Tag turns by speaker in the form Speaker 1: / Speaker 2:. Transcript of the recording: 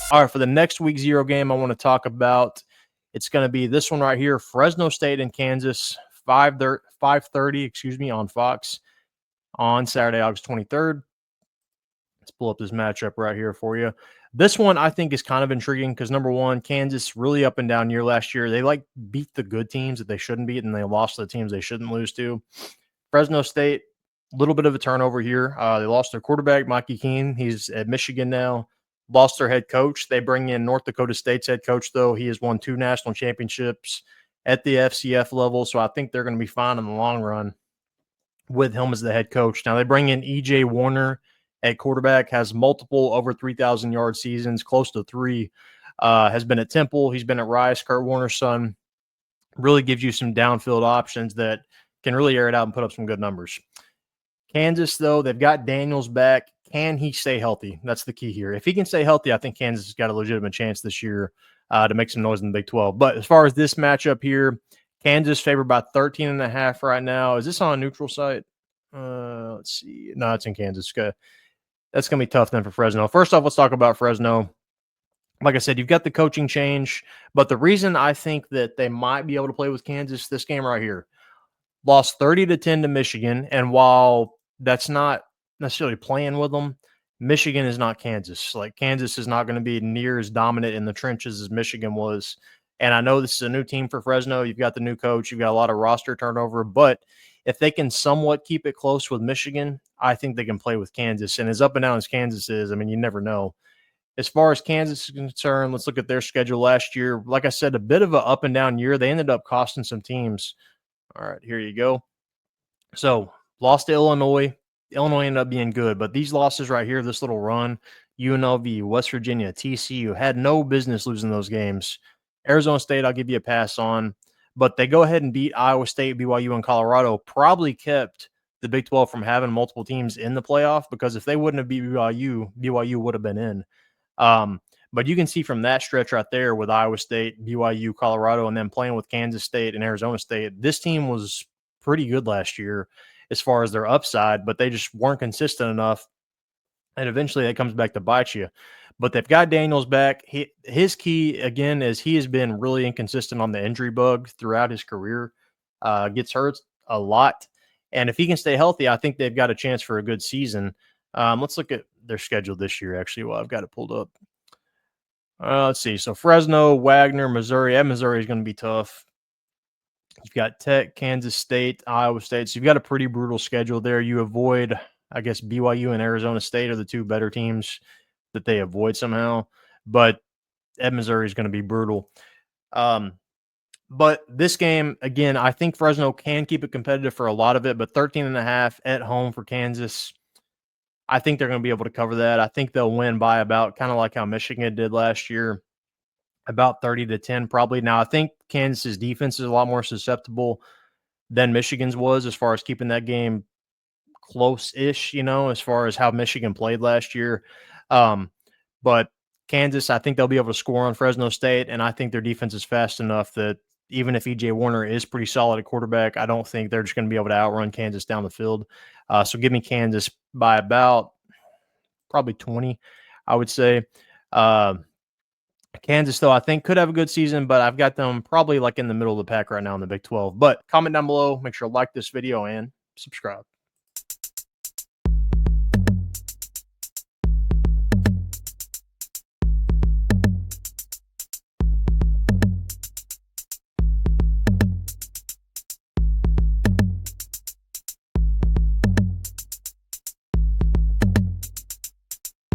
Speaker 1: All right, for the next week 0 game I want to talk about, it's going to be this one right here, Fresno State and Kansas, 5:30, on Fox on Saturday, August 23rd. Let's pull up this matchup right here for you. This one I think is kind of intriguing because, number one, Kansas really up and down year last year. They beat the good teams that they shouldn't beat, and they lost to the teams they shouldn't lose to. Fresno State, a little bit of a turnover here. They lost their quarterback, Mikey Keene. He's at Michigan now. Lost their head coach. They bring in North Dakota State's head coach, though. He has won 2 national championships at the FCF level, so I think they're going to be fine in the long run with him as the head coach. Now, they bring in E.J. Warner at quarterback, has multiple over 3,000-yard seasons, close to 3. Has been at Temple. He's been at Rice, Kurt Warner's son. Really gives you some downfield options that can really air it out and put up some good numbers. Kansas, though, they've got Daniels back. Can he stay healthy? That's the key here. If he can stay healthy, I think Kansas has got a legitimate chance this year to make some noise in the Big 12. But as far as this matchup here, Kansas favored by 13.5 right now. Is this on a neutral site? Let's see. No, it's in Kansas. That's going to be tough then for Fresno. First off, let's talk about Fresno. Like I said, you've got the coaching change, but the reason I think that they might be able to play with Kansas this game right here, lost 30-10 to Michigan, and while that's not necessarily playing with them, Michigan is not Kansas. Like, Kansas is not going to be near as dominant in the trenches as Michigan was. And I know this is a new team for Fresno. You've got the new coach. You've got a lot of roster turnover. But if they can somewhat keep it close with Michigan, I think they can play with Kansas. And as up and down as Kansas is, I mean, you never know. As far as Kansas is concerned, let's look at their schedule last year. Like I said, a bit of an up and down year. They ended up costing some teams. All right, here you go. So, lost to Illinois. Illinois ended up being good, but these losses right here, this little run, UNLV, West Virginia, TCU, had no business losing those games. Arizona State, I'll give you a pass on, but they go ahead and beat Iowa State, BYU, and Colorado. Probably kept the Big 12 from having multiple teams in the playoff, because if they wouldn't have beat BYU, BYU would have been in. But you can see from that stretch right there with Iowa State, BYU, Colorado, and then playing with Kansas State and Arizona State, this team was pretty good last year as far as their upside, but they just weren't consistent enough. And eventually that comes back to bite you. But they've got Daniels back. His key, again, is he has been really inconsistent on the injury bug throughout his career. Gets hurt a lot. And if he can stay healthy, I think they've got a chance for a good season. Let's look at their schedule this year, actually, while I've got it pulled up. Let's see. So Fresno, Wagner, Missouri. And Missouri is going to be tough. You've got Tech, Kansas State, Iowa State. So you've got a pretty brutal schedule there. You avoid, I guess, BYU and Arizona State are the 2 better teams that they avoid somehow. But at Missouri is going to be brutal. But this game, again, I think Fresno can keep it competitive for a lot of it, but 13.5 at home for Kansas, I think they're going to be able to cover that. I think they'll win by about, kind of like how Michigan did last year, about 30-10 probably. Now, I think Kansas's defense is a lot more susceptible than Michigan's was as far as keeping that game close-ish, as far as how Michigan played last year. But Kansas, I think they'll be able to score on Fresno State, and I think their defense is fast enough that even if E.J. Warner is pretty solid at quarterback, I don't think they're just going to be able to outrun Kansas down the field. So give me Kansas by about probably 20, I would say. Kansas, though, I think could have a good season, but I've got them probably like in the middle of the pack right now in the Big 12. But comment down below, make sure to like this video and subscribe.